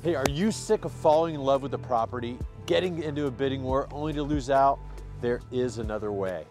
Hey, are you sick of falling in love with the property, getting into a bidding war only to lose out? There is another way.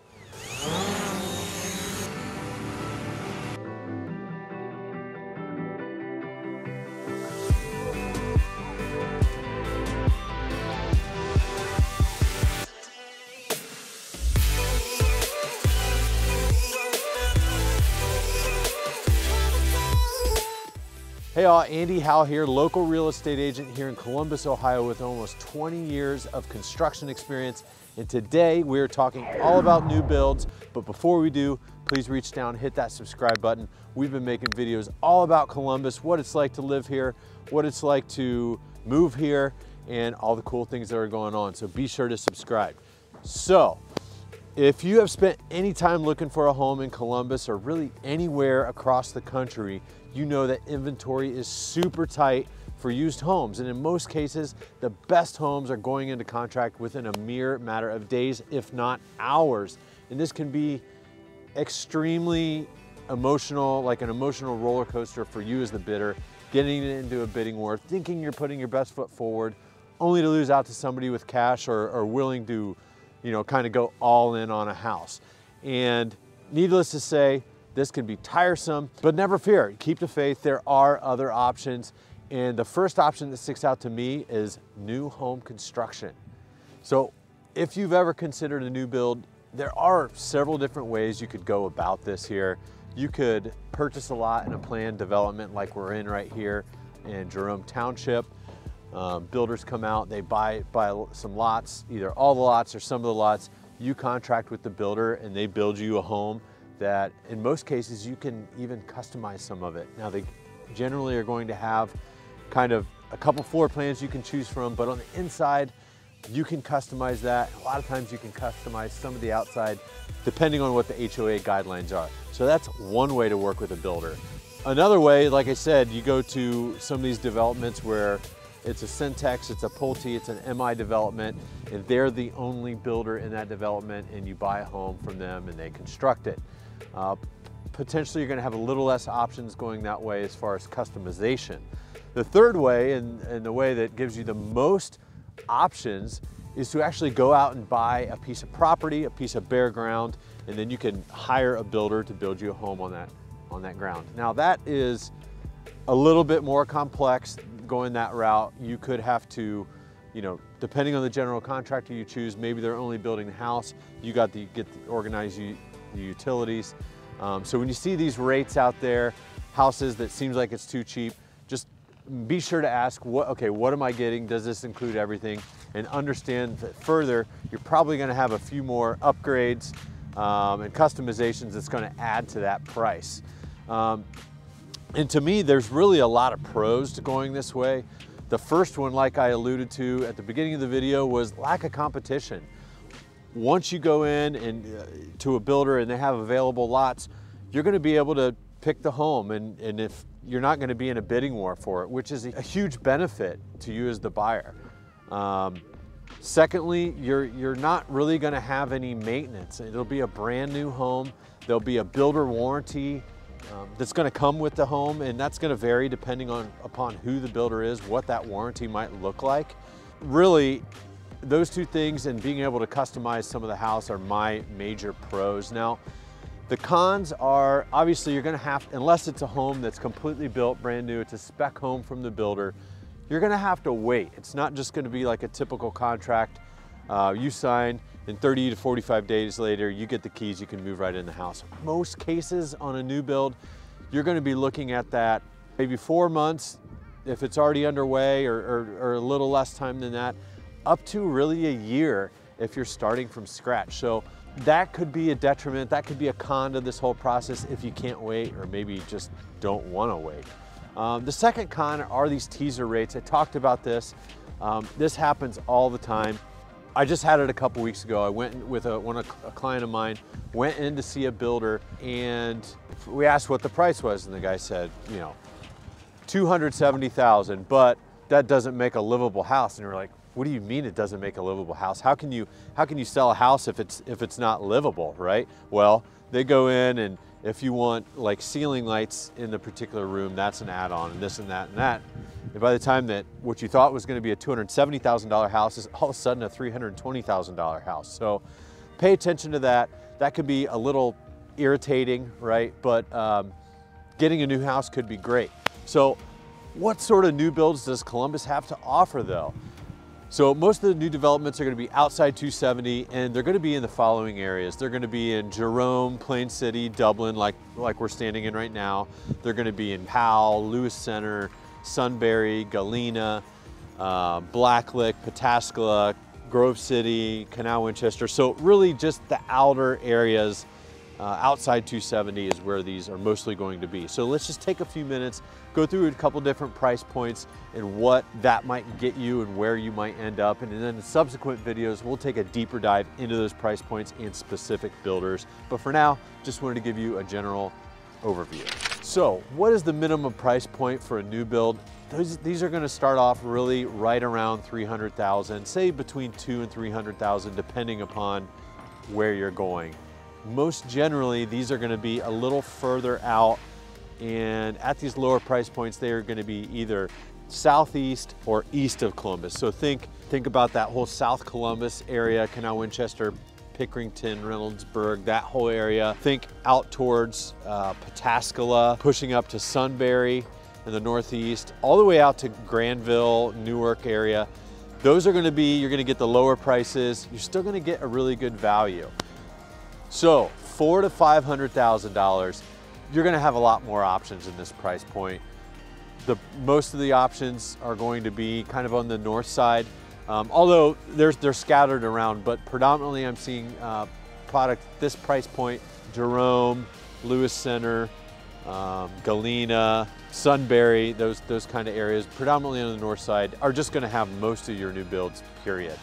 Hey all, Andy Howell here, local real estate agent here in Columbus, Ohio with almost 20 years of construction experience. And today we're talking all about new builds. But before we do, please reach down, hit that subscribe button. We've been making videos all about Columbus, what it's like to live here, what it's like to move here, and all the cool things that are going on. So be sure to subscribe. So, if you have spent any time looking for a home in Columbus or really anywhere across the country, you know that inventory is super tight for used homes. And in most cases, the best homes are going into contract within a mere matter of days, if not hours. And this can be extremely emotional, like an emotional roller coaster for you as the bidder, getting into a bidding war, thinking you're putting your best foot forward, only to lose out to somebody with cash or willing to, kind of go all in on a house. And needless to say, this can be tiresome, but never fear, keep the faith. There are other options. And the first option that sticks out to me is new home construction. So if you've ever considered a new build, there are several different ways you could go about this here. You could purchase a lot in a planned development like we're in right here in Jerome Township. Builders come out, they buy some lots, either all the lots or some of the lots. You contract with the builder and they build you a home that in most cases you can even customize some of it. Now they generally are going to have kind of a couple floor plans you can choose from, but on the inside you can customize that. A lot of times you can customize some of the outside depending on what the HOA guidelines are. So that's one way to work with a builder. Another way, like I said, you go to some of these developments where it's a Syntex, it's a Pulte, it's an MI development, and they're the only builder in that development, and you buy a home from them and they construct it. Potentially you're going to have a little less options going that way as far as customization. The third way, and the way that gives you the most options, is to actually go out and buy a piece of property, a piece of bare ground, and then you can hire a builder to build you a home on that ground. Now that is a little bit more complex going that route. You could have to, depending on the general contractor you choose, maybe they're only building the house, you got to organize the utilities. So when you see these rates out there, houses that seems like it's too cheap, just be sure to ask, what am I getting? Does this include everything? And understand that further, you're probably gonna have a few more upgrades and customizations that's gonna add to that price. And to me, there's really a lot of pros to going this way. The first one, like I alluded to at the beginning of the video, was lack of competition. Once you go in and to a builder and they have available lots, you're going to be able to pick the home, and if you're not going to be in a bidding war for it, which is a huge benefit to you as the buyer. Secondly, you're not really going to have any maintenance. It'll be a brand new home. There'll be a builder warranty that's going to come with the home, and that's going to vary depending upon who the builder is, what that warranty might look like. Really, those two things and being able to customize some of the house are my major pros. Now, the cons are obviously you're going to have, unless it's a home that's completely built brand new, it's a spec home from the builder, you're going to have to wait. It's not just going to be like a typical contract. You sign, and 30 to 45 days later, you get the keys, you can move right in the house. Most cases on a new build, you're going to be looking at that maybe 4 months if it's already underway, or a little less time than that, up to really a year if you're starting from scratch. So that could be a detriment, that could be a con to this whole process if you can't wait, or maybe you just don't want to wait. The second con are these teaser rates. I talked about this. This happens all the time. I just had it a couple weeks ago. I went with a client of mine, went in to see a builder, and we asked what the price was, and the guy said, $270,000, but that doesn't make a livable house. And we're like, what do you mean it doesn't make a livable house? How can you sell a house if it's not livable, right? Well, they go in, and if you want like ceiling lights in the particular room, that's an add-on, and this and that and that. And by the time that what you thought was going to be a $270,000 house is all of a sudden a $320,000 house. So pay attention to that. That could be a little irritating, right? But getting a new house could be great. So what sort of new builds does Columbus have to offer though? So most of the new developments are going to be outside 270, and they're going to be in the following areas. They're going to be in Jerome, Plain City, Dublin, like we're standing in right now. They're going to be in Howell, Lewis Center, Sunbury, Galena, Blacklick, Pataskala, Grove City, Canal Winchester. So really just the outer areas outside 270 is where these are mostly going to be. So let's just take a few minutes, go through a couple different price points and what that might get you and where you might end up. And then in subsequent videos, we'll take a deeper dive into those price points and specific builders. But for now, just wanted to give you a general overview. So what is the minimum price point for a new build? These are going to start off really right around 300,000, say between 200,000 and 300,000, depending upon where you're going. Most generally, these are going to be a little further out, and at these lower price points, they are going to be either southeast or east of Columbus. So think about that whole South Columbus area, Canal Winchester, Pickerington, Reynoldsburg, that whole area. Think out towards Pataskala, pushing up to Sunbury in the northeast, all the way out to Granville, Newark area. Those are going to be, you're going to get the lower prices. You're still going to get a really good value. So $400,000 to $500,000, you're going to have a lot more options in this price point. Most of the options are going to be kind of on the north side, although they're scattered around, but predominantly I'm seeing product this price point: Jerome, Lewis Center, Galena, Sunbury, those kind of areas, predominantly on the north side, are just going to have most of your new builds, period.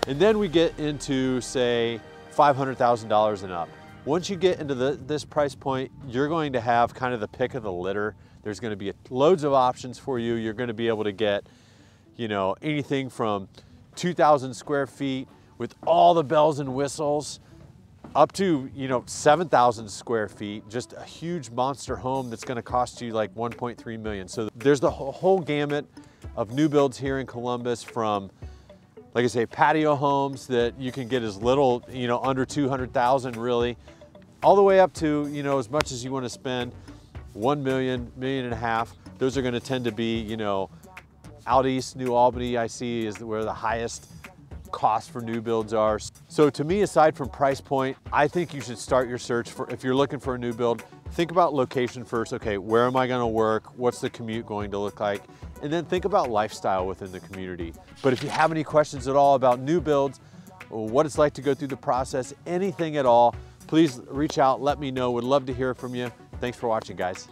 And then we get into, say, $500,000 and up. Once you get into this price point, you're going to have kind of the pick of the litter. There's going to be loads of options for you. You're going to be able to get, you know, anything from 2,000 square feet with all the bells and whistles up to, you know, 7,000 square feet, just a huge monster home that's going to cost you like 1.3 million. So there's the whole gamut of new builds here in Columbus, from, like I say, patio homes that you can get as little, you know, under 200,000 really, all the way up to, you know, as much as you want to spend, 1 million, million and a half. Those are going to tend to be, you know, out east, New Albany, I see, is where the highest cost for new builds are. So to me, aside from price point, I think you should start your search for, if you're looking for a new build, think about location first. Okay, where am I going to work? What's the commute going to look like? And then think about lifestyle within the community. But if you have any questions at all about new builds, what it's like to go through the process, anything at all, please reach out, let me know. Would love to hear from you. Thanks for watching, guys.